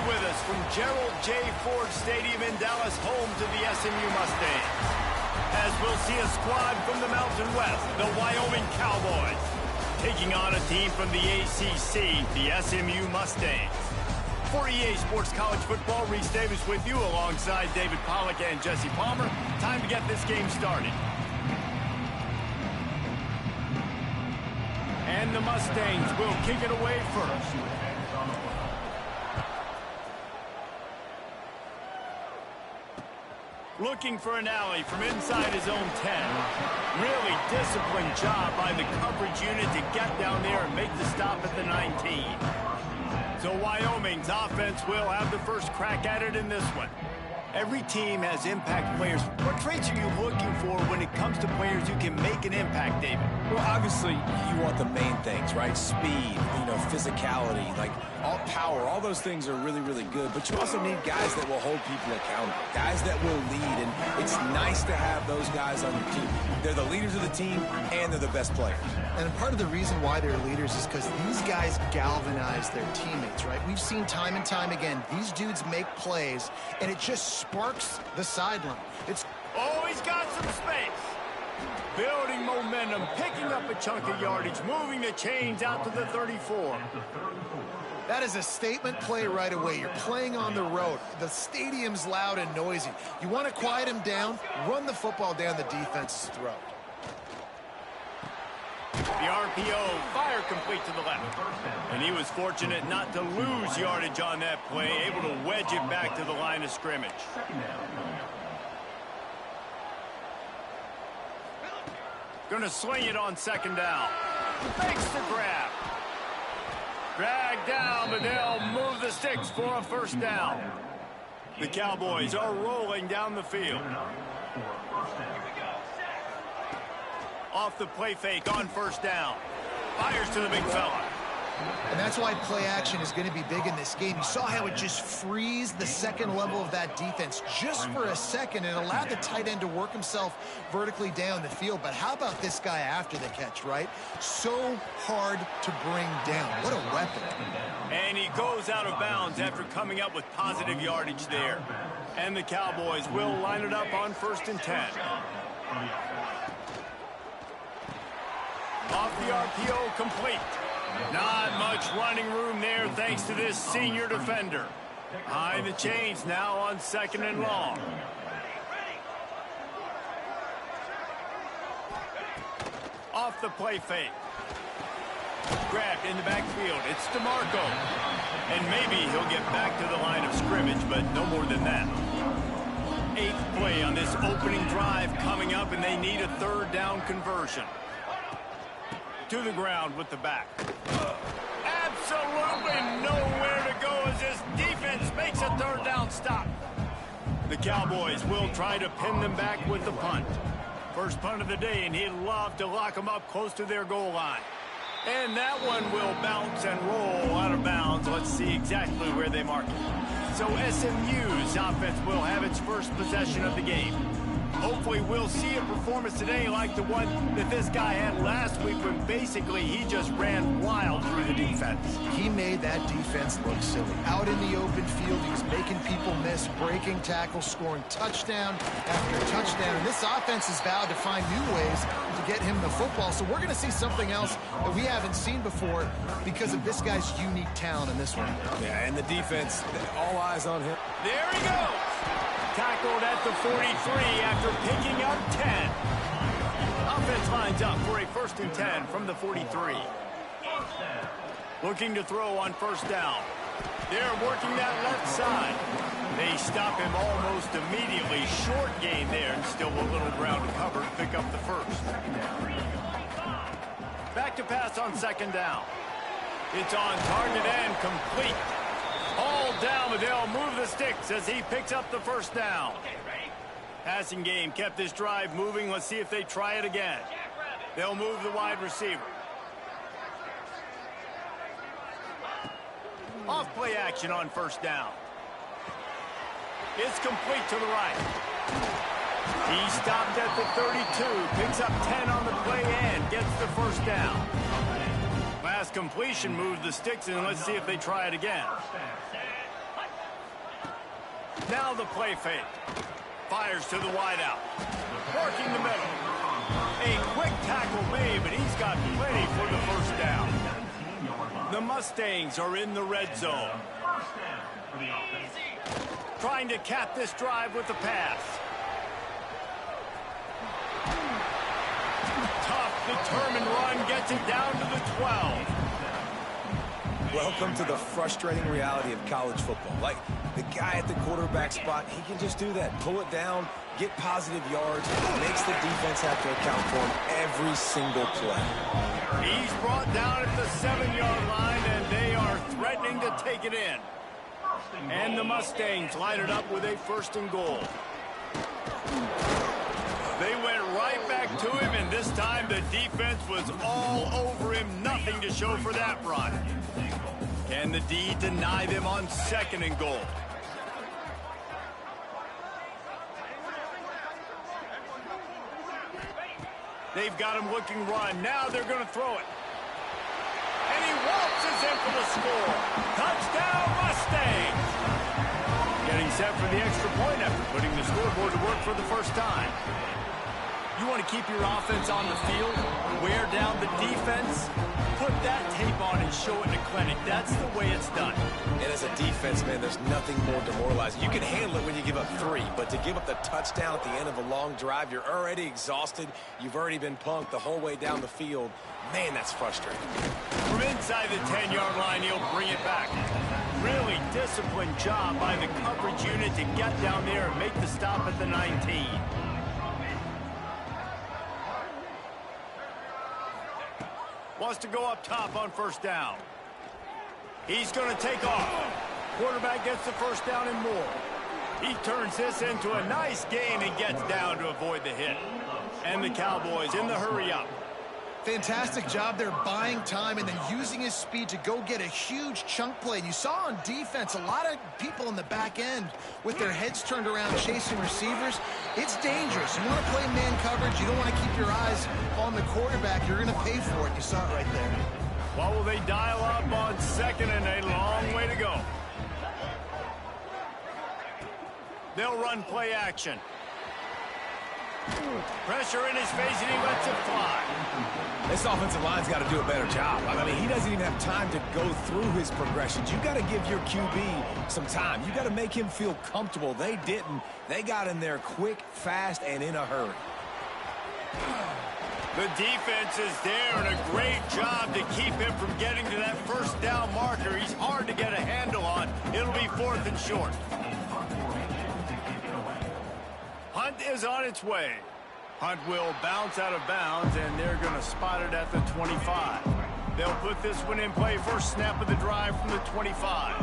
with us from Gerald J. Ford Stadium in Dallas, home to the SMU Mustangs. As we'll see a squad from the Mountain West, the Wyoming Cowboys, taking on a team from the ACC, the SMU Mustangs. For EA Sports College Football, Reese Davis with you alongside David Pollack and Jesse Palmer. Time to get this game started. And the Mustangs will kick it away first. Looking for an alley from inside his own 10. Really disciplined job by the coverage unit to get down there and make the stop at the 19. So Wyoming's offense will have the first crack at it in this one. Every team has impact players. What traits are you looking for when it comes to players who can make an impact, David? Well, obviously, you want the main things, right? Speed, physicality, like all power. All those things are really, really good. But you also need guys that will hold people accountable, guys that will lead. And it's nice to have those guys on your team. They're the leaders of the team, and they're the best players. And part of the reason why they're leaders is because these guys galvanize their teammates, right? We've seen time and time again, these dudes make plays, and it just sparks the sideline. Oh, he's got some space. Building momentum, picking up a chunk of yardage, moving the chains out to the 34. That is a statement play right away. You're playing on the road. The stadium's loud and noisy. You want to quiet him down, run the football down the defense's throat. The RPO, fire complete to the left. And he was fortunate not to lose yardage on that play, able to wedge it back to the line of scrimmage. Going to sling it on second down. Makes the grab. Drag down, but they'll move the sticks for a first down. The Cowboys are rolling down the field. Off the play fake on first down. Fires to the big fella. And that's why play action is going to be big in this game. You saw how it just frees the second level of that defense just for a second. It allowed the tight end to work himself vertically down the field. But how about this guy after the catch, right? So hard to bring down. What a weapon. And he goes out of bounds after coming up with positive yardage there. And the Cowboys will line it up on 1st and 10. Off the RPO, complete. Not much running room there thanks to this senior defender. Behind the chains now on 2nd and long. Off the play fake. Grabbed in the backfield. It's DeMarco. And maybe he'll get back to the line of scrimmage, but no more than that. 8th play on this opening drive coming up, and they need a 3rd down conversion. To the ground with the back. Absolutely nowhere to go as this defense makes a 3rd down stop. The Cowboys will try to pin them back with the punt. First punt of the day, and he'd love to lock them up close to their goal line. And that one will bounce and roll out of bounds. Let's see exactly where they mark it. So SMU's offense will have its first possession of the game. Hopefully we'll see a performance today like the one that this guy had last week when basically he just ran wild through the defense. He made that defense look silly. Out in the open field, he was making people miss, breaking tackles, scoring touchdown after touchdown. And this offense has vowed to find new ways to get him the football. So we're going to see something else that we haven't seen before because of this guy's unique talent in this one. Yeah, and the defense, all eyes on him. There he goes. Tackled at the 43 after picking up 10. Offense lines up for a 1st and 10 from the 43. Looking to throw on 1st down. They're working that left side. They stop him almost immediately. Short gain there and still a little ground to cover to pick up the 1st. Back to pass on 2nd down. It's on target and complete. All down, but they'll move the sticks as he picks up the 1st down. Passing game kept this drive moving. Let's see if they try it again. They'll move the wide receiver. Off play action on 1st down. It's complete to the right. He stopped at the 32, picks up 10 on the play and gets the 1st down. Last completion moved the sticks, and let's see if they try it again. Now the play fake. Fires to the wideout. Working the middle. A quick tackle made, but he's got plenty for the first down. The Mustangs are in the red zone. Trying to cap this drive with the pass. Tough, determined run gets it down to the 12. Welcome to the frustrating reality of college football. Like, the guy at the quarterback spot, he can just do that. Pull it down, get positive yards, makes the defense have to account for him every single play. He's brought down at the 7-yard line, and they are threatening to take it in. And the Mustangs line it up with a 1st and goal. They went right back to him, and this time the defense was all over him. Nothing to show for that run. Can the D deny them on 2nd and goal? They've got him looking run. Now they're going to throw it. And he waltzes in for the score. Touchdown, Mustangs! Getting set for the extra point after putting the scoreboard to work for the first time. You want to keep your offense on the field, wear down the defense, put that tape on and show it in a clinic. That's the way it's done. And as a defense, man, there's nothing more demoralizing. You can handle it when you give up 3, but to give up the touchdown at the end of a long drive, you're already exhausted. You've already been punked the whole way down the field. Man, that's frustrating. From inside the 10-yard line, he'll bring it back. Really disciplined job by the coverage unit to get down there and make the stop at the 19. Wants to go up top on 1st down. He's going to take off. Quarterback gets the 1st down and more. He turns this into a nice gain and gets down to avoid the hit. And the Cowboys in the hurry up. Fantastic job there buying time and then using his speed to go get a huge chunk play. And you saw on defense a lot of people in the back end with their heads turned around chasing receivers. It's dangerous. You want to play man coverage. You don't want to keep your eyes on the quarterback. You're going to pay for it. You saw it right there. What will they dial up on 2nd and a long way to go? They'll run play action. Pressure in his face, and he lets it fly. This offensive line's got to do a better job. I mean, he doesn't even have time to go through his progressions. You got to give your QB some time. You got to make him feel comfortable. They didn't. They got in there quick, fast, and in a hurry. The defense is there, and a great job to keep him from getting to that 1st down marker. He's hard to get a handle on. It'll be 4th and short. Hunt is on its way. Hunt will bounce out of bounds, and they're going to spot it at the 25. They'll put this one in play. First snap of the drive from the 25.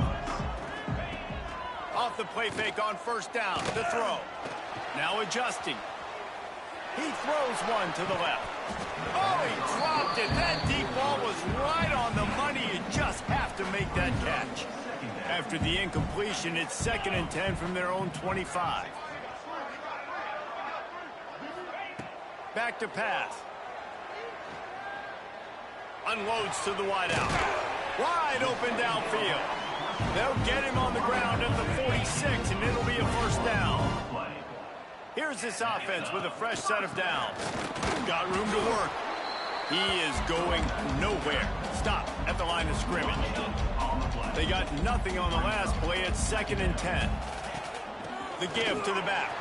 Off the play fake on 1st down. The throw. Now adjusting. He throws one to the left. Oh, he dropped it. That deep ball was right on the money. You just have to make that catch. After the incompletion, it's 2nd and 10 from their own 25. Back to pass. Unloads to the wideout. Wide open downfield. They'll get him on the ground at the 46, and it'll be a 1st down. Here's this offense with a fresh set of downs. Got room to work. He is going nowhere. Stop at the line of scrimmage. They got nothing on the last play. It's 2nd and 10. The give to the back.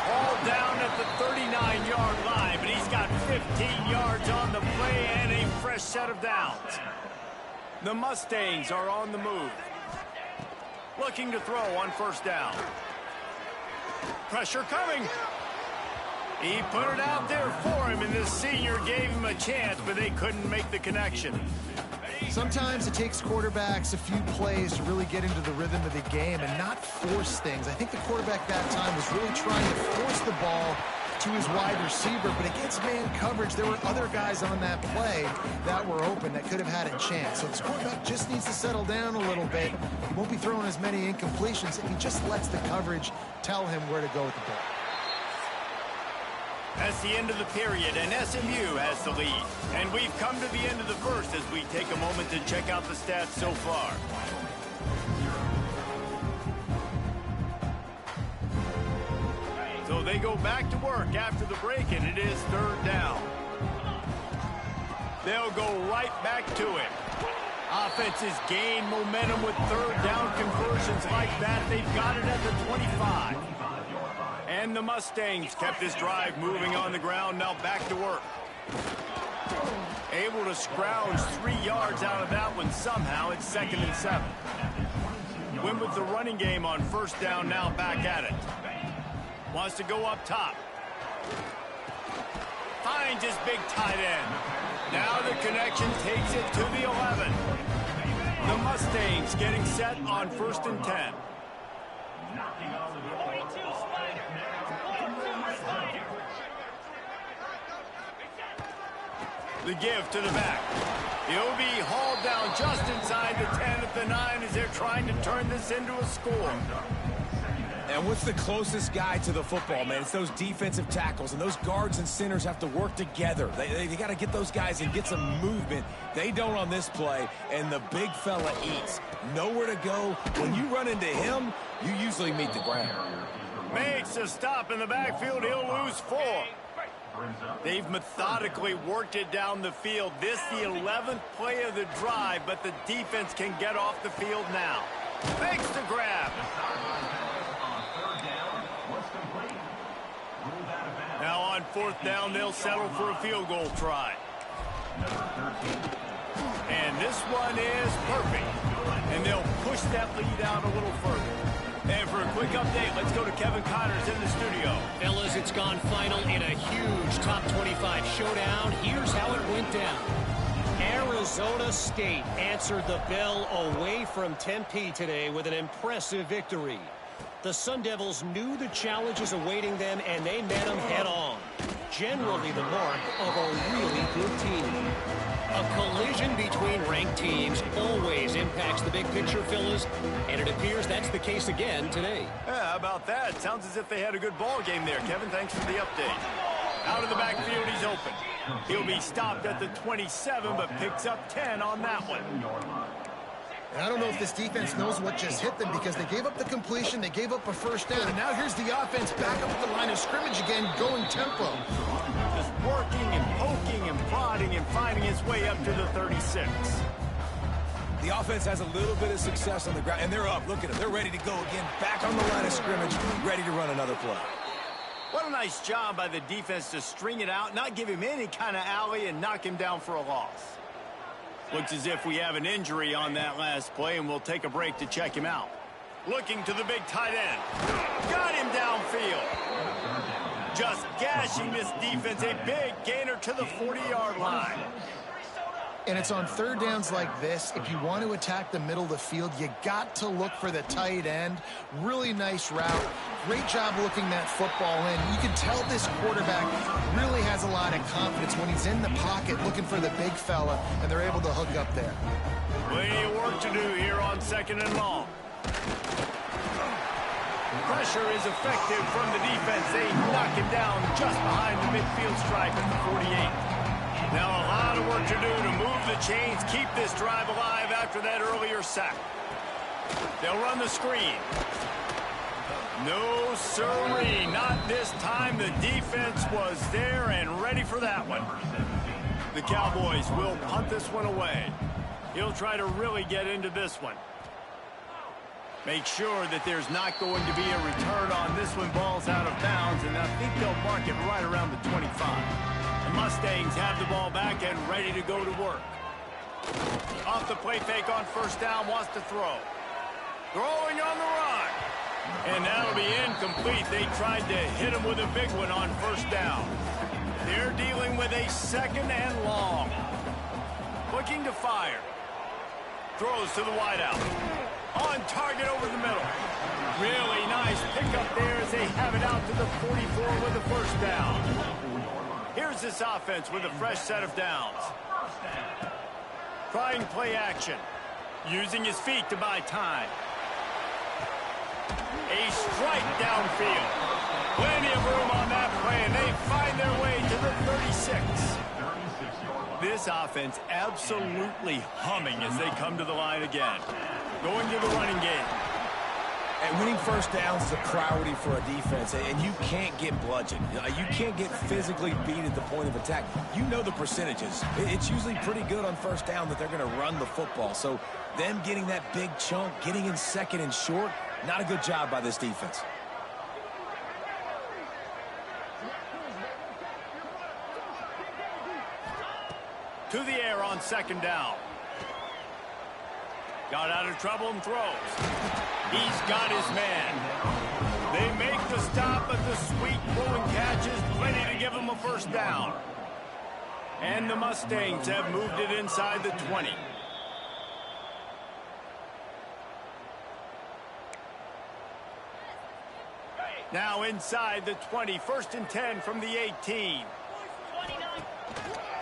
All down at the 39-yard line, but he's got 15 yards on the play and a fresh set of downs. The Mustangs are on the move. Looking to throw on 1st down. Pressure coming. He put it out there for him, and the senior gave him a chance, but they couldn't make the connection. Sometimes it takes quarterbacks a few plays to really get into the rhythm of the game and not force things. I think the quarterback that time was really trying to force the ball to his wide receiver, but against man coverage, there were other guys on that play that were open that could have had a chance. So this quarterback just needs to settle down a little bit. He won't be throwing as many incompletions if he just lets the coverage tell him where to go with the ball. That's the end of the period, and SMU has the lead. And we've come to the end of the first as we take a moment to check out the stats so far. So they go back to work after the break, and it is third down. They'll go right back to it. Offenses gain momentum with third down conversions like that. They've got it at the 25. And the Mustangs kept this drive moving on the ground. Now back to work. Able to scrounge 3 yards out of that one somehow. It's 2nd and 7. Win with the running game on first down, now back at it. Wants to go up top. Finds his big tight end. Now the connection takes it to the 11. The Mustangs getting set on 1st and 10. The give to the back. He'll be hauled down just inside the 10 at the 9 as they're trying to turn this into a score. And what's the closest guy to the football, man? It's those defensive tackles, and those guards and centers have to work together. They got to get those guys and get some movement. They don't on this play, and the big fella eats. Nowhere to go. When you run into him, you usually meet the ground. Makes a stop in the backfield. He'll lose 4. They've methodically worked it down the field. This the 11th play of the drive, but the defense can get off the field now. Makes the grab. Now on 4th down, they'll settle for a field goal try. And this one is perfect. And they'll push that lead out a little further. And for a quick update, let's go to Kevin Connors in the studio. Fellas, it's gone final in a huge top 25 showdown. Here's how it went down. Arizona State answered the bell away from Tempe today with an impressive victory. The Sun Devils knew the challenges awaiting them, and they met them head-on. Generally the mark of a really good team. A collision between ranked teams always impacts the big picture, fellas, and it appears that's the case again today. Yeah, how about that? Sounds as if they had a good ball game there, Kevin. Thanks for the update. Out of the backfield, he's open. He'll be stopped at the 27, but picks up 10 on that one. And I don't know if this defense knows what just hit them because they gave up the completion, they gave up a first down, and now here's the offense back up at the line of scrimmage again, going tempo. Just working and poking and prodding and finding his way up to the 36. The offense has a little bit of success on the ground, and they're up. Look at them. They're ready to go again, back on the line of scrimmage, ready to run another play. What a nice job by the defense to string it out, not give him any kind of alley, and knock him down for a loss. Looks as if we have an injury on that last play, and we'll take a break to check him out. Looking to the big tight end. Got him downfield. Just gashing this defense. A big gainer to the 40-yard line. And it's on third downs like this. If you want to attack the middle of the field, you got to look for the tight end. Really nice route. Great job looking that football in. You can tell this quarterback really has a lot of confidence when he's in the pocket looking for the big fella, and they're able to hook up there. Plenty of work to do here on 2nd and long. Pressure is effective from the defense. They knock him down just behind the midfield stripe at the 48. Now a lot of work to do to move the chains, keep this drive alive after that earlier sack. They'll run the screen. No sirree, not this time. The defense was there and ready for that one. The Cowboys will punt this one away. He'll try to really get into this one. Make sure that there's not going to be a return on this one. Ball's out of bounds, and I think they'll mark it right around the 25. The Mustangs have the ball back and ready to go to work. Off the play fake on first down, wants to throw. Throwing on the run. And that'll be incomplete. They tried to hit him with a big one on first down. They're dealing with a 2nd and long. Looking to fire. Throws to the wideout. On target over the middle. Really nice pickup there as they have it out to the 44 with the first down. Here's this offense with a fresh set of downs. Trying play action. Using his feet to buy time. A strike downfield. Plenty of room on that play, and they find their way to the 36. This offense absolutely humming as they come to the line again. Going to the running game. And winning first downs is a priority for a defense, and you can't get bludgeoned. You can't get physically beat at the point of attack. You know the percentages. It's usually pretty good on first down that they're going to run the football. So them getting that big chunk, getting in second and short, not a good job by this defense. To the air on second down. Got out of trouble and throws. He's got his man. They make the stop, but the sweet throwing catch is plenty to give him a first down. And the Mustangs have moved it inside the 20. Now inside the 20, 1st and 10 from the 18.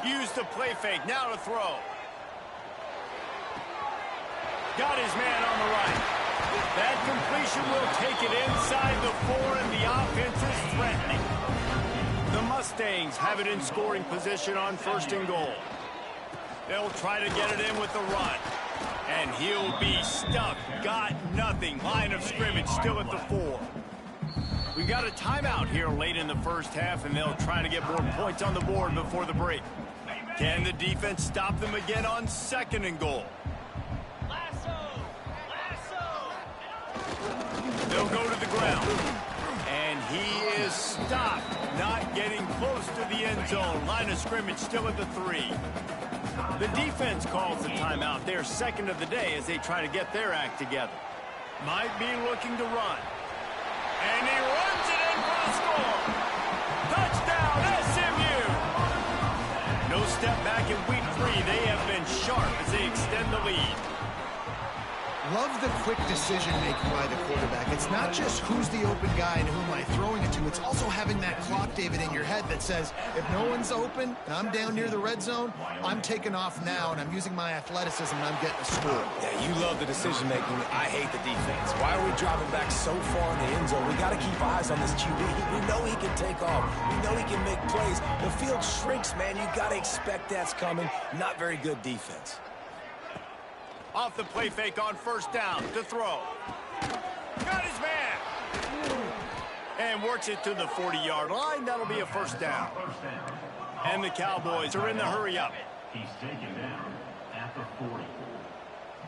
Use the play fake, now to throw. Got his man on the right. That completion will take it inside the 4, and the offense is threatening. The Mustangs have it in scoring position on 1st and goal. They'll try to get it in with the run. And he'll be stuck. Got nothing. Line of scrimmage still at the 4. We got a timeout here late in the first half, and they'll try to get more points on the board before the break. Can the defense stop them again on 2nd and goal? They'll go to the ground. And he is stopped. Not getting close to the end zone. Line of scrimmage still at the 3. The defense calls the timeout. Their 2nd of the day as they try to get their act together. Might be looking to run. And he runs it in for the score. Touchdown, SMU. No step back in week 3. They have been sharp as they extend the lead. Love the quick decision-making by the quarterback. It's not just who's the open guy and who am I throwing it to. It's also having that clock, David, in your head that says, if no one's open and I'm down near the red zone, I'm taking off now and I'm using my athleticism and I'm getting a score. Yeah, you love the decision-making. I hate the defense. Why are we dropping back so far in the end zone? We got to keep eyes on this QB. We know he can take off. We know he can make plays. The field shrinks, man. You got to expect that's coming. Not very good defense. Off the play fake on 1st down to throw. Got his man. And works it to the 40-yard line. That'll be a first down. And the Cowboys are in the hurry up. He's taken down at the 40.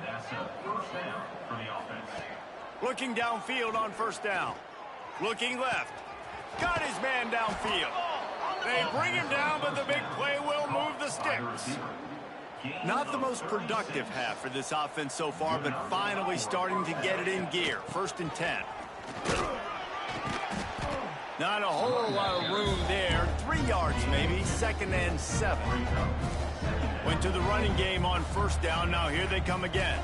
That's a first down for the offense. Looking downfield on 1st down. Looking left. Got his man downfield. They bring him down, but the big play will move the sticks. Not the most productive half for this offense so far, but finally starting to get it in gear. 1st and 10. Not a whole lot of room there. 3 yards maybe. 2nd and 7. Went to the running game on 1st down. Now here they come again.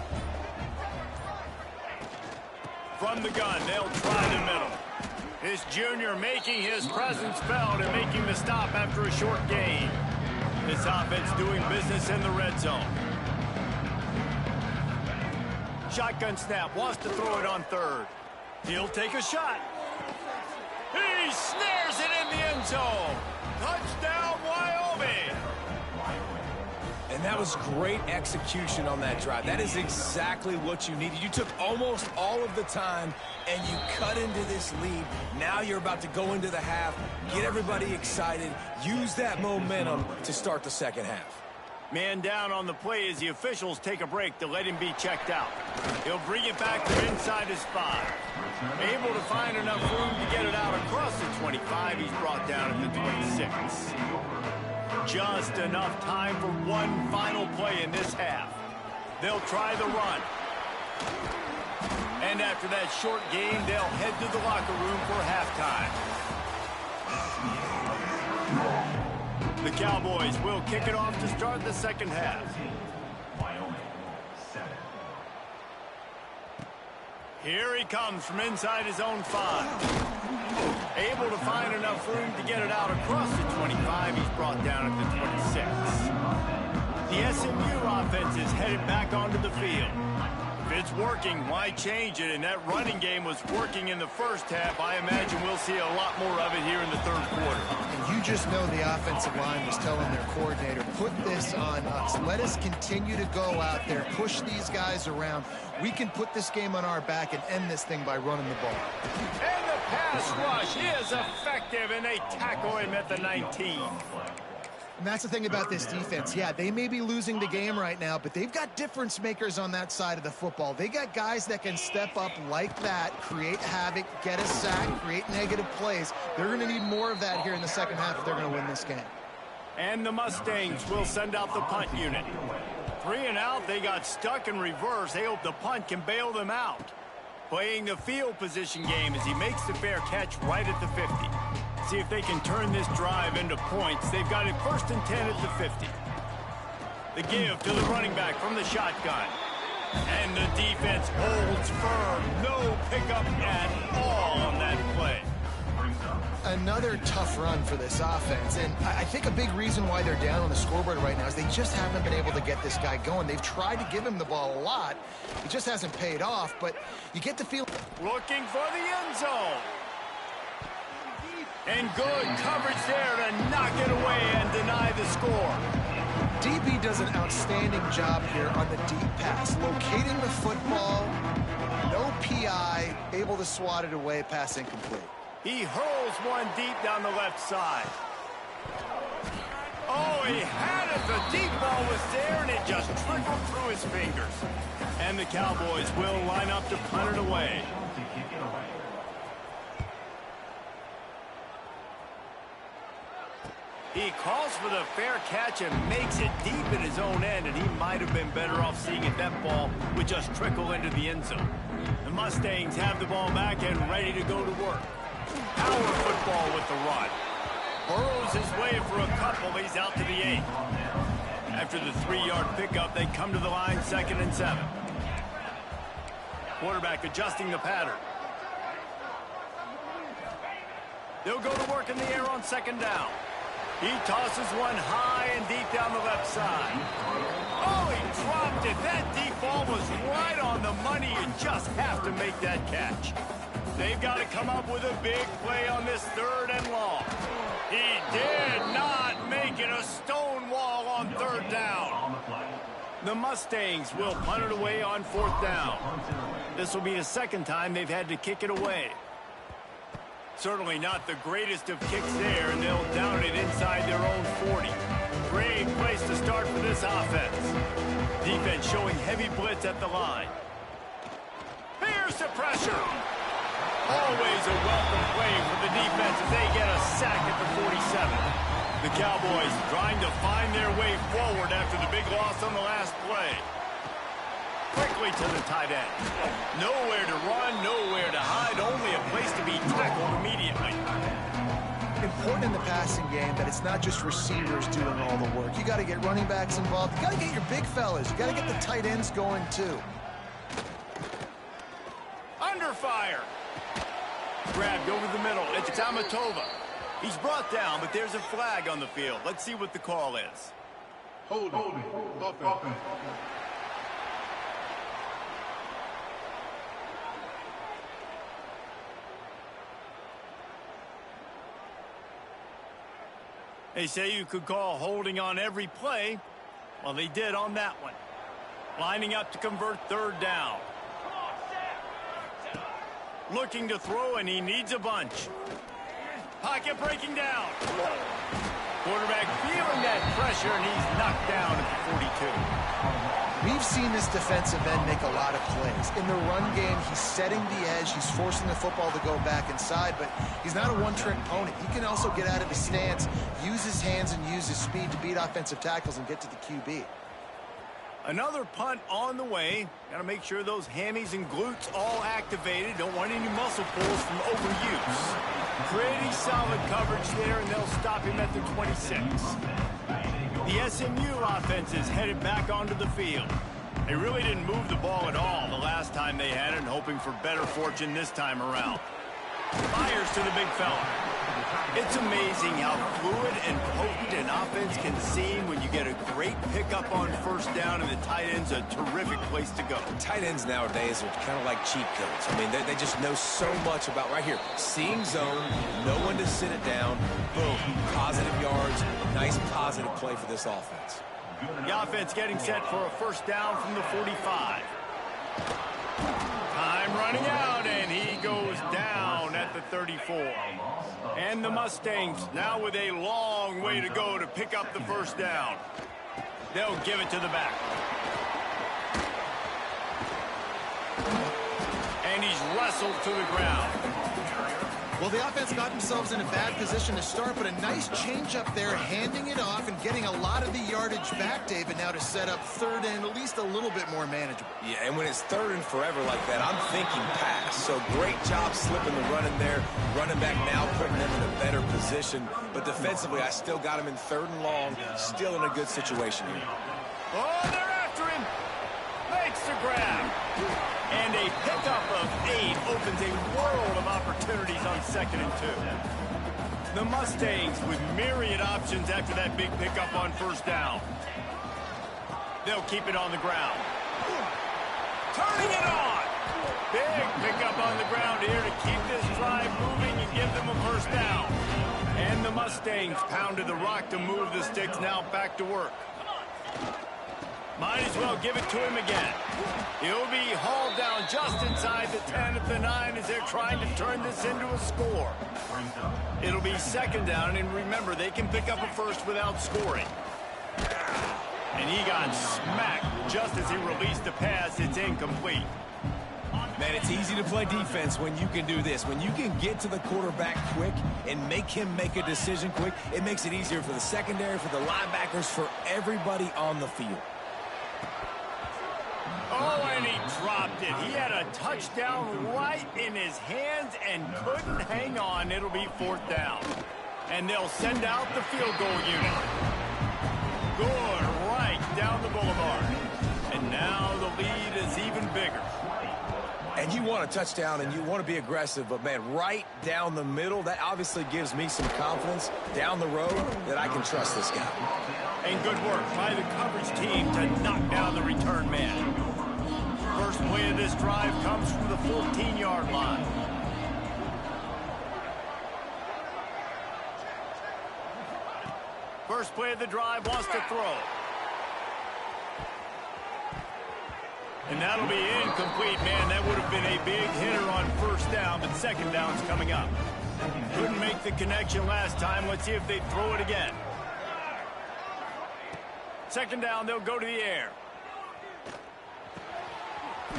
From the gun, they'll try the middle. This junior making his presence felt and making the stop after a short gain. This offense doing business in the red zone. Shotgun snap, wants to throw it on 3rd. He'll take a shot. He snares it in the end zone. Touchdown, Wyoming. And that was great execution on that drive. That is exactly what you needed. You took almost all of the time, and you cut into this lead. Now you're about to go into the half, get everybody excited, use that momentum to start the 2nd half. Man down on the play as the officials take a break to let him be checked out. He'll bring it back from inside his 5. Able to find enough room to get it out across the 25. He's brought down at the 26. Just enough time for one final play in this half. They'll try the run. And after that short game, they'll head to the locker room for halftime. The Cowboys will kick it off to start the 2nd half. Here he comes from inside his own 5. Able to find enough room to get it out across the 25. He's brought down at the 26. The SMU offense is headed back onto the field. If it's working, why change it? And that running game was working in the first half. I imagine we'll see a lot more of it here in the third quarter. And you just know the offensive line was telling their coordinator, put this on us. Let us continue to go out there, push these guys around. We can put this game on our back and end this thing by running the ball. And the pass rush is effective, and they tackle him at the 19. And that's the thing about this defense. Yeah, they may be losing the game right now, but they've got difference makers on that side of the football. They got guys that can step up like that, create havoc, get a sack, create negative plays. They're going to need more of that here in the second half if they're going to win this game. And the Mustangs will send out the punt unit. 3 and out, they got stuck in reverse. They hope the punt can bail them out. Playing the field position game as he makes the fair catch right at the 50. See if they can turn this drive into points. They've got it 1st and 10 at the 50. The give to the running back from the shotgun. And the defense holds firm. No pickup at all on that play. Another tough run for this offense, and I think a big reason why they're down on the scoreboard right now is they just haven't been able to get this guy going. They've tried to give him the ball a lot. It just hasn't paid off, but you get the feel. Looking for the end zone. And good coverage there to knock it away and deny the score. DB does an outstanding job here on the deep pass, locating the football, no PI, able to swat it away, pass incomplete. He hurls one deep down the left side. Oh, he had it. The deep ball was there, and it just trickled through his fingers. And the Cowboys will line up to punt it away. He calls for the fair catch and makes it deep in his own end, and he might have been better off seeing if that ball would just trickle into the end zone. The Mustangs have the ball back and ready to go to work. Power football with the run. Burrows his way for a couple. He's out to the 8. After the 3-yard pickup, they come to the line 2nd and 7. Quarterback adjusting the pattern. They'll go to work in the air on 2nd down. He tosses one high and deep down the left side. Oh, he dropped it. That deep ball was right on the money. You just have to make that catch. They've got to come up with a big play on this 3rd and long. He did not make it. A stone wall on 3rd down. The Mustangs will punt it away on 4th down. This will be the 2nd time they've had to kick it away. Certainly not the greatest of kicks there, and they'll down it inside their own 40. Great place to start for this offense. Defense showing heavy blitz at the line. Here's the pressure. Always a welcome play for the defense as they get a sack at the 47. The Cowboys trying to find their way forward after the big loss on the last play. Quickly to the tight end. Nowhere to run, nowhere to hide, only a place to be tackled immediately. Important in the passing game that it's not just receivers doing all the work. You got to get running backs involved. You got to get your big fellas. You got to get the tight ends going too. Under fire. Grabbed over the middle. It's Tamatova. He's brought down, but there's a flag on the field. Let's see what the call is. Hold it. Offense. They say you could call holding on every play. Well, they did on that one. Lining up to convert 3rd down. Looking to throw, and he needs a bunch. Pocket breaking down. Quarterback feeling that pressure, and he's knocked down at the 42. We've seen this defensive end make a lot of plays. In the run game, he's setting the edge. He's forcing the football to go back inside, but he's not a one-trick pony. He can also get out of his stance, use his hands, and use his speed to beat offensive tackles and get to the QB. Another punt on the way. Got to make sure those hammies and glutes all activated. Don't want any muscle pulls from overuse. Pretty solid coverage there, and they'll stop him at the 26. The SMU offense is headed back onto the field. They really didn't move the ball at all the last time they had it, and hoping for better fortune this time around. Fires to the big fella. It's amazing how fluid and potent an offense can seem when you get a great pickup on first down, and the tight end's a terrific place to go. Tight ends nowadays are kind of like cheat codes. I mean, they just know so much about, right here, seeing zone, know when to sit it down, boom, positive yards, nice positive play for this offense. The offense getting set for a first down from the 45. Time running out, and he goes down at the 34. And the Mustangs now with a long way to go to pick up the first down. They'll give it to the back. And he's wrestled to the ground. Well, the offense got themselves in a bad position to start, but a nice change up there, handing it off and getting a lot of the yardage back, David, now to set up third and at least a little bit more manageable. Yeah, and when it's third and forever like that, I'm thinking pass. So great job slipping the run in there. Running back now putting them in a better position. But defensively, I still got him in third and long, still in a good situation here. Oh, they're after him. Makes the grab. And a pickup of 8 opens a world of opportunities on 2nd and 2. The Mustangs with myriad options after that big pickup on first down. They'll keep it on the ground. Turning it on. Big pickup on the ground here to keep this drive moving and give them a first down. And the Mustangs pounded the rock to move the sticks, now back to work. Might as well give it to him again. He'll be hauled down just inside the 10 at the 9 as they're trying to turn this into a score. It'll be 2nd down, and remember, they can pick up a first without scoring. And he got smacked just as he released the pass. It's incomplete. Man, it's easy to play defense when you can do this. When you can get to the quarterback quick and make him make a decision quick, it makes it easier for the secondary, for the linebackers, for everybody on the field. Oh, and he dropped it. He had a touchdown right in his hands and couldn't hang on. It'll be 4th down. And they'll send out the field goal unit. Good right down the boulevard. And now the lead is even bigger. And you want a touchdown and you want to be aggressive, but, man, right down the middle, that obviously gives me some confidence down the road that I can trust this guy. And good work by the coverage team to knock down the return man. First play of this drive comes from the 14-yard line. First play of the drive wants to throw. And that'll be incomplete, man. That would have been a big hitter on first down, but 2nd down's coming up. Couldn't make the connection last time. Let's see if they throw it again. 2nd down, they'll go to the air.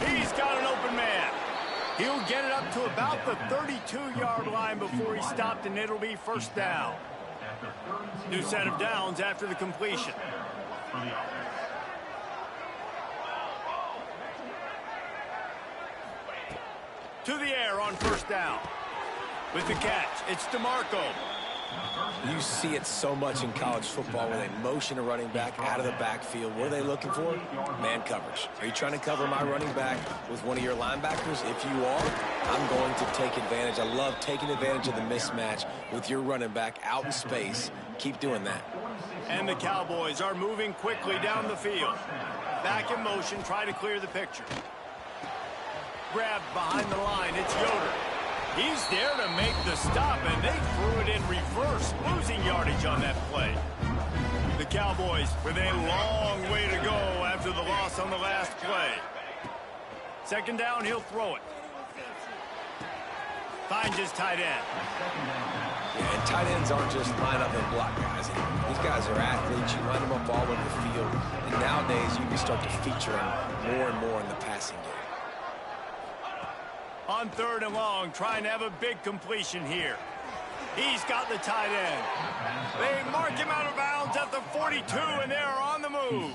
He's got an open man. He'll get it up to about the 32-yard line before he stopped, and it'll be 1st down. New set of downs after the completion. To the air on 1st down. With the catch, it's DeMarco. You see it so much in college football where they motion a running back out of the backfield. What are they looking for? Man coverage. Are you trying to cover my running back with one of your linebackers? If you are, I'm going to take advantage. I love taking advantage of the mismatch with your running back out in space. Keep doing that. And the Cowboys are moving quickly down the field. Back in motion, try to clear the picture. Grabbed behind the line, it's Yoder. He's there to make the stop, and they threw it in reverse, losing yardage on that play. The Cowboys with a long way to go after the loss on the last play. 2nd down, he'll throw it. Finds his tight end. Yeah, and tight ends aren't just line up and block guys. These guys are athletes. You line them up all over the field. And nowadays, you can start to feature them more and more in the passing game. On 3rd and long, trying to have a big completion here. He's got the tight end. They mark him out of bounds at the 42, and they're on the move.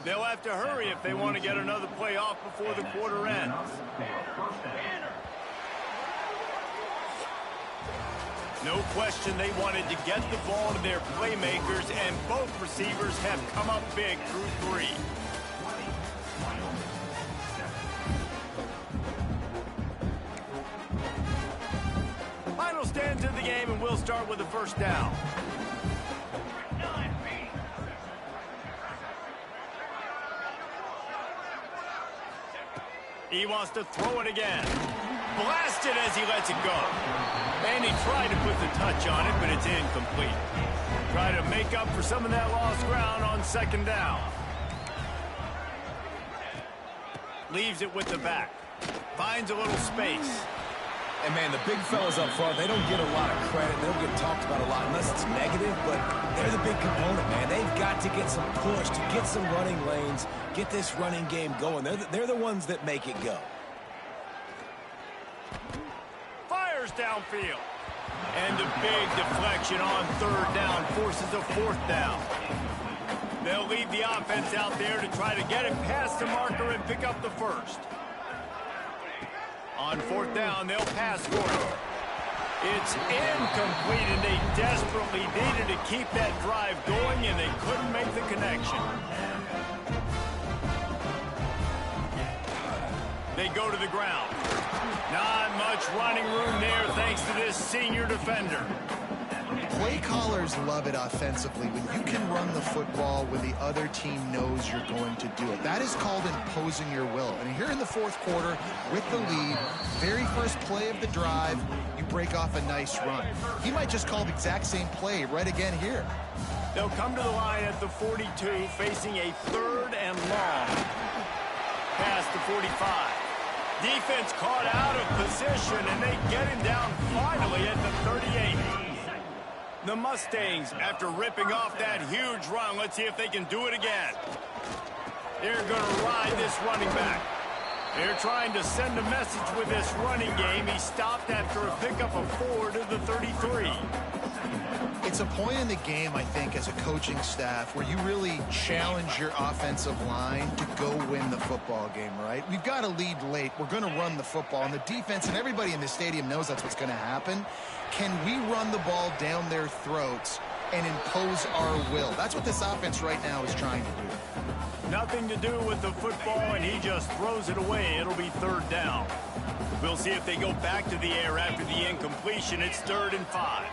They'll have to hurry if they want to get another play off before the quarter ends. No question they wanted to get the ball to their playmakers, and both receivers have come up big through 3. First end of the game, and we'll start with the first down. He wants to throw it again. Blasted as he lets it go. And he tried to put the touch on it, but it's incomplete. Try to make up for some of that lost ground on second down. Leaves it with the back. Finds a little space. And, man, the big fellas up front, they don't get a lot of credit. They don't get talked about a lot unless it's negative, but they're the big component, man. They've got to get some push, to get some running lanes, get this running game going. They're the ones that make it go. Fires downfield. And a big deflection on third down forces a fourth down. They'll leave the offense out there to try to get it past the marker and pick up the first. On fourth down, they'll pass for it. It's incomplete, and they desperately needed to keep that drive going, and they couldn't make the connection. They go to the ground. Not much running room there thanks to this senior defender. Play callers love it offensively when you can run the football when the other team knows you're going to do it. That is called imposing your will. And here in the fourth quarter, with the lead, very first play of the drive, you break off a nice run. He might just call the exact same play right again here. They'll come to the line at the 42, facing a third and long. Past the 45. Defense caught out of position, and they get him down finally at the 38. The Mustangs, after ripping off that huge run, let's see if they can do it again. They're going to ride this running back. They're trying to send a message with this running game. He stopped after a pickup of 4 to the 33. It's a point in the game, I think, as a coaching staff where you really challenge your offensive line to go win the football game, right? We've got to lead late. We're going to run the football. And the defense and everybody in the stadium knows that's what's going to happen. Can we run the ball down their throats and impose our will? That's what this offense right now is trying to do. Nothing to do with the football, and he just throws it away. It'll be third down. We'll see if they go back to the air after the incompletion. It's 3rd and 5.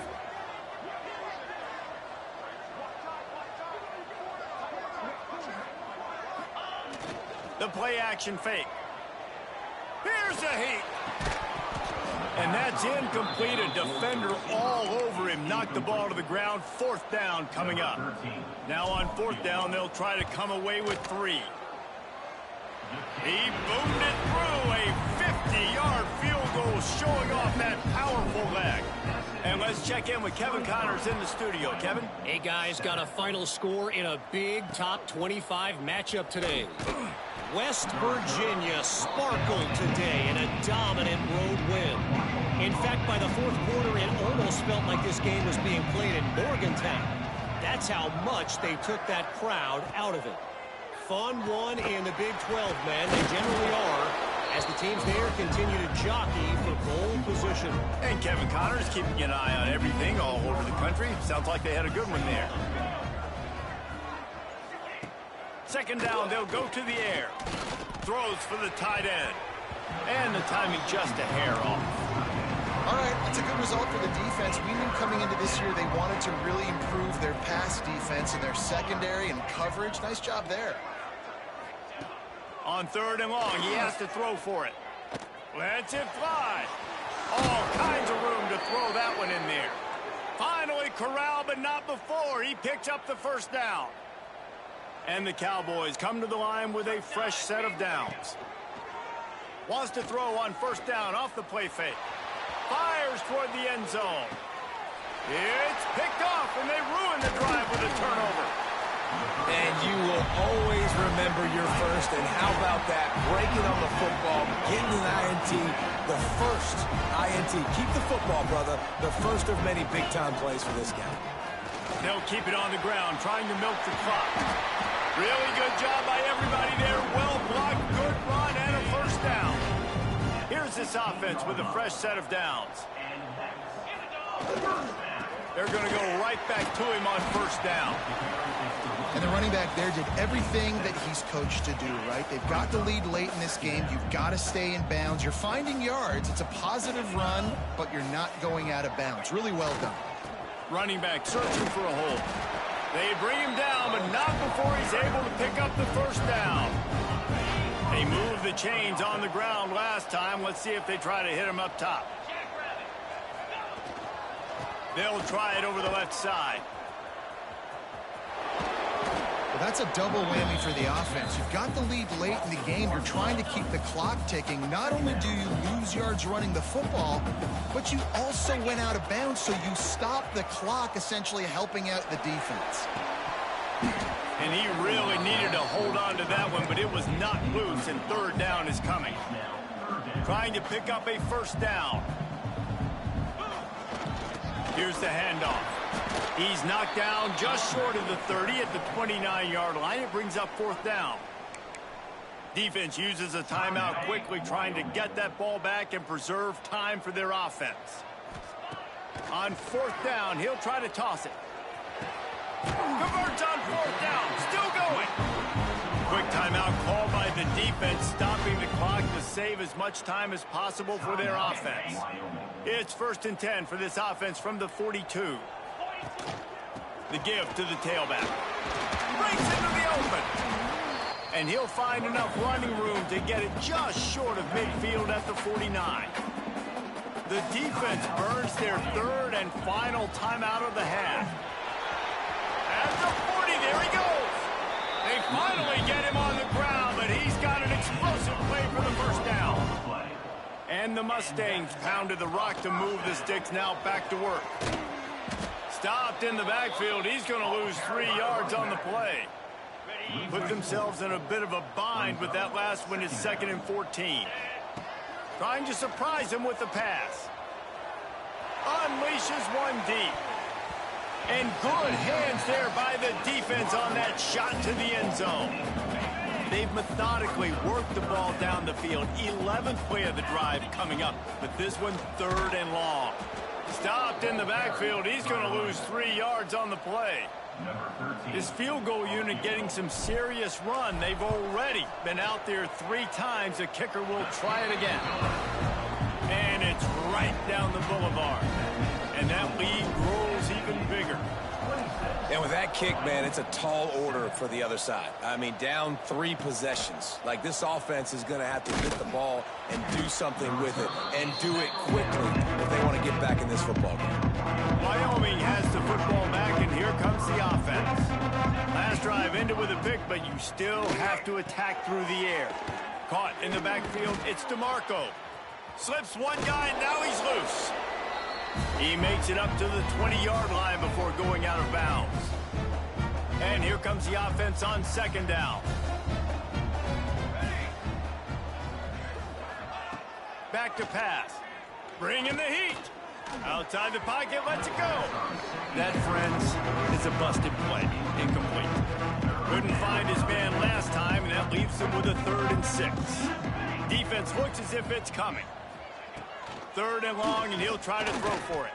The play action fake. Here's a heat. And that's incomplete. A defender all over him. Knocked the ball to the ground. 4th down coming up. Now on 4th down, they'll try to come away with 3. He boomed it through. A 50-yard field goal showing off that powerful leg. And let's check in with Kevin Connors in the studio. Kevin? Hey, guys, got a final score in a big top 25 matchup today. West Virginia sparkled today in a dominant road win. In fact, by the fourth quarter, it almost felt like this game was being played in Morgantown. That's how much they took that crowd out of it. Fun one in the Big 12, man. They generally are, as the teams there continue to jockey for pole position. And Kevin Connors keeping an eye on everything all over the country. Sounds like they had a good one there. 2nd down, they'll go to the air. Throws for the tight end. And the timing just a hair off. All right, that's a good result for the defense. We knew coming into this year they wanted to really improve their pass defense and their secondary and coverage. Nice job there. On 3rd and long, he has to throw for it. Lets it fly. All kinds of room to throw that one in there. Finally corralled, but not before. He picks up the 1st down. And the Cowboys come to the line with a fresh set of downs. Wants to throw on 1st down off the play fake. Fires toward the end zone. It's picked off, and they ruin the drive with a turnover. And you will always remember your first. And how about that? Breaking on the football, getting an INT, the first INT. Keep the football, brother. The first of many big-time plays for this guy. They'll keep it on the ground, trying to milk the clock. Really good job by everybody there. Well blocked, good run, and a 1st down. Here's this offense with a fresh set of downs. They're going to go right right back to him on first down. And the running back there did everything that he's coached to do, right? They've got the lead late in this game. You've got to stay in bounds. You're finding yards. It's a positive run, but you're not going out of bounds. Really well done. Running back searching for a hole. They bring him down, but not before he's able to pick up the first down. They moved the chains on the ground last time. Let's see if they try to hit him up top. They'll try it over the left side. Well, that's a double whammy for the offense. You've got the lead late in the game. You're trying to keep the clock ticking. Not only do you lose yards running the football, but you also went out of bounds, so you stop the clock, essentially helping out the defense. And he really needed to hold on to that one, but it was not loose, and third down is coming. Trying to pick up a first down. Here's the handoff. He's knocked down just short of the 30 at the 29-yard line. It brings up fourth down. Defense uses a timeout quickly, trying to get that ball back and preserve time for their offense. On fourth down, he'll try to toss it. Converts on fourth down. Still going. Quick timeout called by the defense, stopping the clock to save as much time as possible for their offense. It's 1st and 10 for this offense from the 42. The give to the tailback. Breaks into the open. And he'll find enough running room to get it just short of midfield at the 49. The defense burns their third and final timeout of the half. At the 40, there he goes. They finally get him on the ground, but he's got an explosive play for the first down. And the Mustangs pounded the rock to move the sticks, now back to work. Stopped in the backfield. He's going to lose 3 yards on the play. Put themselves in a bit of a bind, but that last one is 2nd and 14. Trying to surprise him with the pass. Unleashes one deep. And good hands there by the defense on that shot to the end zone. They've methodically worked the ball down the field. 11th play of the drive coming up, but this one 3rd and long. Stopped in the backfield. He's going to lose 3 yards on the play. His field goal unit getting some serious run. They've already been out there 3 times. The kicker will try it again. And it's right down the boulevard. And that lead grows even bigger. And with that kick, man, it's a tall order for the other side. I mean, down 3 possessions. Like, this offense is going to have to get the ball and do something with it, and do it quickly if they want to get back in this football game. Wyoming has the football back, and here comes the offense. Last drive ended with a pick, but you still have to attack through the air. Caught in the backfield, it's DeMarco. Slips one guy, and now he's loose. He makes it up to the 20-yard line before going out of bounds. And here comes the offense on 2nd down. Back to pass. Bring in the heat. Outside the pocket, lets it go. That, friends, is a busted play. Incomplete. Couldn't find his man last time, and that leaves him with a 3rd and 6. Defense looks as if it's coming. 3rd and long, and he'll try to throw for it.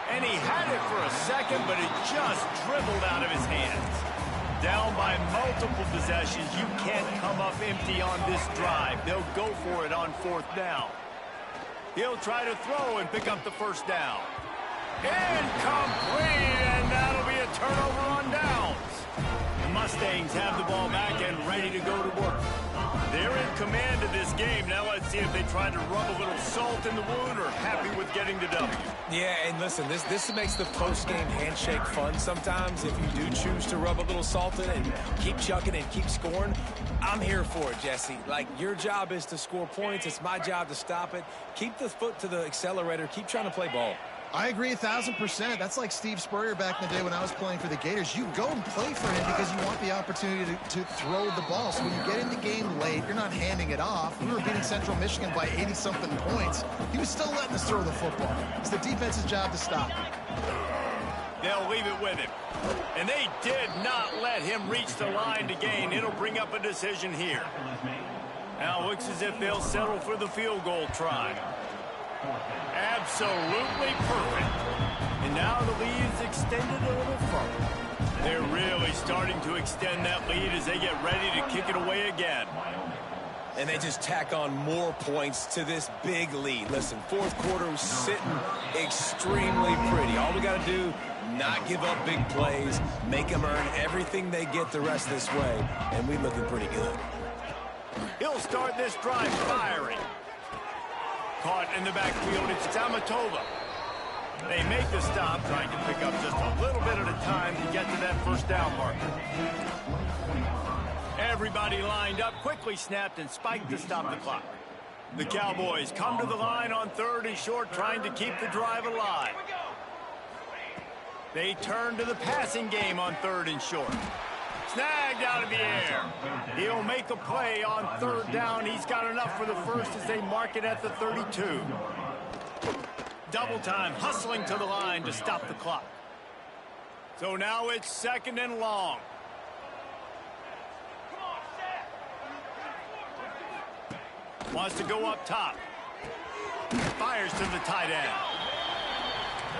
And he had it for a second, but it just dribbled out of his hands. Down by multiple possessions, you can't come up empty on this drive. They'll go for it on 4th down. He'll try to throw and pick up the first down. Incomplete, and that'll be a turnover on downs. The Mustangs have the ball back and ready to go to work. They're in command of this game. Now let's see if they try to rub a little salt in the wound or happy with getting the W. Yeah, and listen, this makes the post-game handshake fun sometimes. If you do choose to rub a little salt in it and keep chucking and keep scoring, I'm here for it, Jesse. Like, your job is to score points. It's my job to stop it. Keep the foot to the accelerator. Keep trying to play ball. I agree 1,000%. That's like Steve Spurrier back in the day when I was playing for the Gators. You go and play for him because you want the opportunity to throw the ball. So when you get in the game late, you're not handing it off. We were beating Central Michigan by 80-something points. He was still letting us throw the football. It's the defense's job to stop him. They'll leave it with him. And they did not let him reach the line to gain. It'll bring up a decision here. Now it looks as if they'll settle for the field goal try. At Absolutely perfect. And now the lead is extended a little further. They're really starting to extend that lead as they get ready to kick it away again. And they just tack on more points to this big lead. Listen, fourth quarter was sitting extremely pretty. All we got to do, not give up big plays, make them earn everything they get the rest this way, and we looking pretty good. He'll start this drive firing. Caught in the backfield, it's Tamatova. They make the stop, trying to pick up just a little bit at a time to get to that first down marker. Everybody lined up, quickly snapped and spiked to stop the clock. The Cowboys come to the line on 3rd and short, trying to keep the drive alive. They turn to the passing game on 3rd and short. Snagged out of the air. He'll make a play on 3rd down. He's got enough for the first as they mark it at the 32. Double time, hustling to the line to stop the clock. So now it's 2nd and long. Wants to go up top. Fires to the tight end.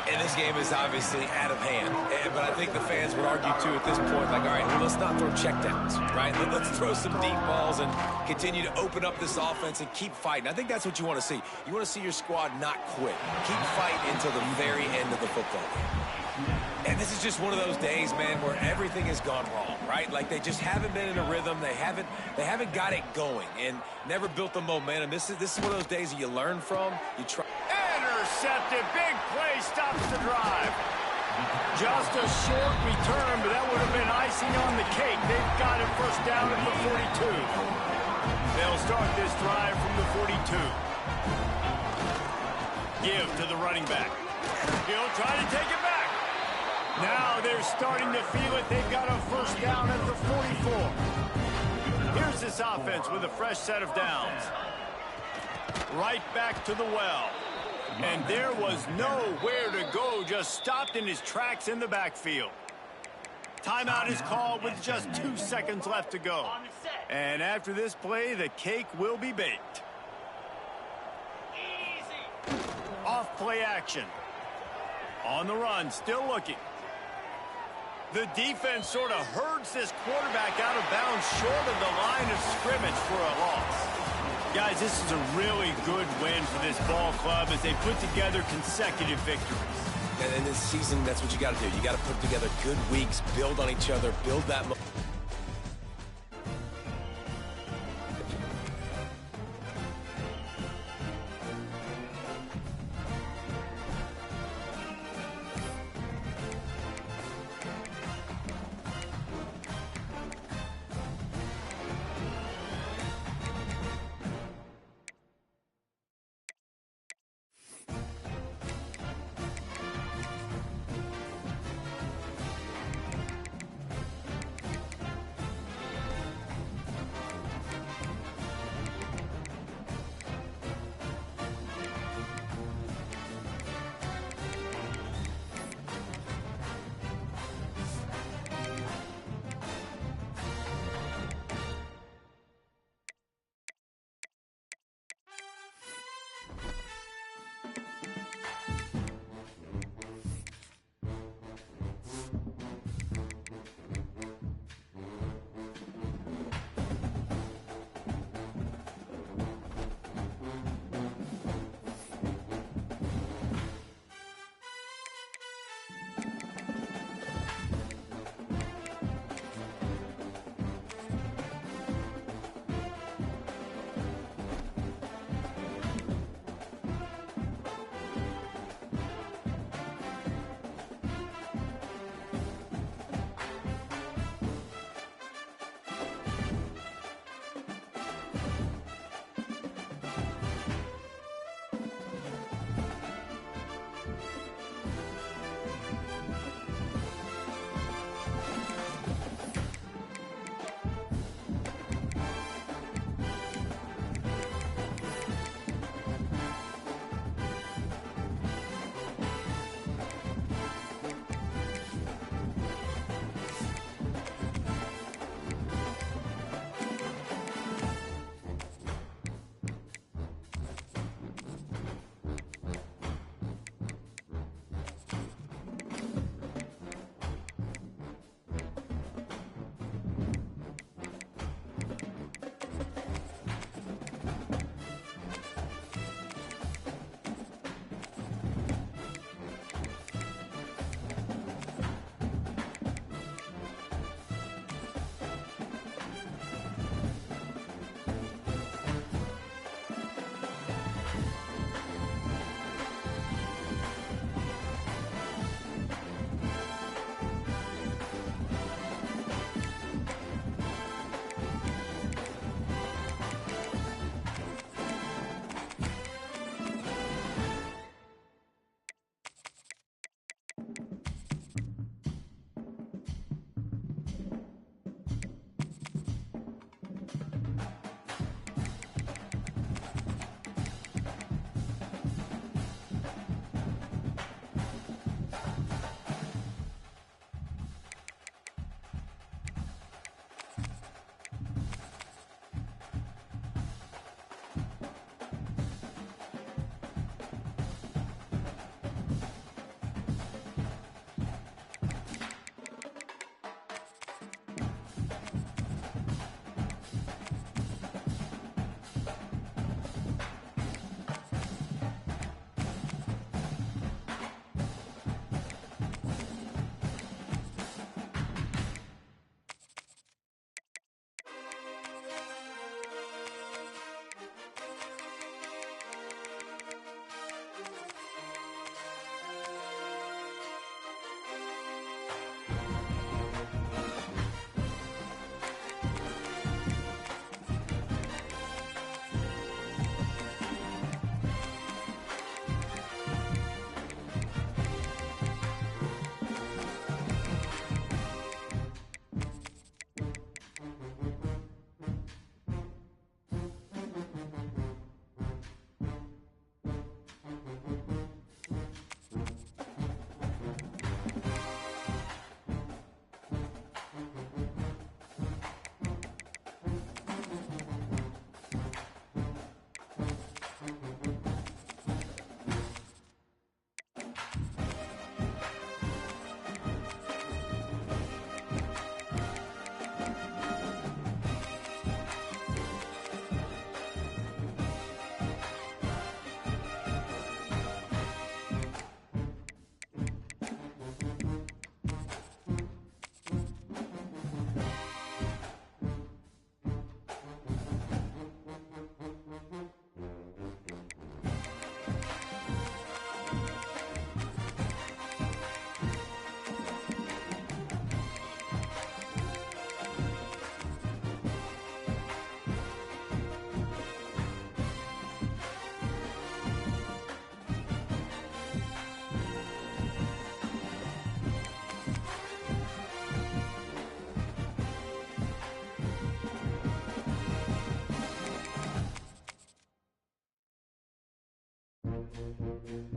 And this game is obviously out of hand. But I think the fans would argue, too, at this point, like, all right, well, let's not throw checkdowns, right? Let's throw some deep balls and continue to open up this offense and keep fighting. I think that's what you want to see. You want to see your squad not quit. Keep fighting until the very end of the football game. And this is just one of those days, man, where everything has gone wrong, right? Like, they just haven't been in a rhythm. They haven't got it going and never built the momentum. This is one of those days that you learn from. You try. Intercepted. Big play stops the drive. Just a short return, but that would have been icing on the cake. They've got it first down at the 42. They'll start this drive from the 42. Give to the running back. He'll try to take it back. Now they're starting to feel it. They've got a first down at the 44. Here's this offense with a fresh set of downs. Right back to the well. And there was nowhere to go, just stopped in his tracks in the backfield. Timeout is called with just 2 seconds left to go. And after this play, the cake will be baked. Off play action. On the run, still looking. The defense sort of herds this quarterback out of bounds short of the line of scrimmage for a loss. Guys, this is a really good win for this ball club as they put together consecutive victories. And in this season, that's what you got to do. You got to put together good weeks, build on each other, build that momentum. it.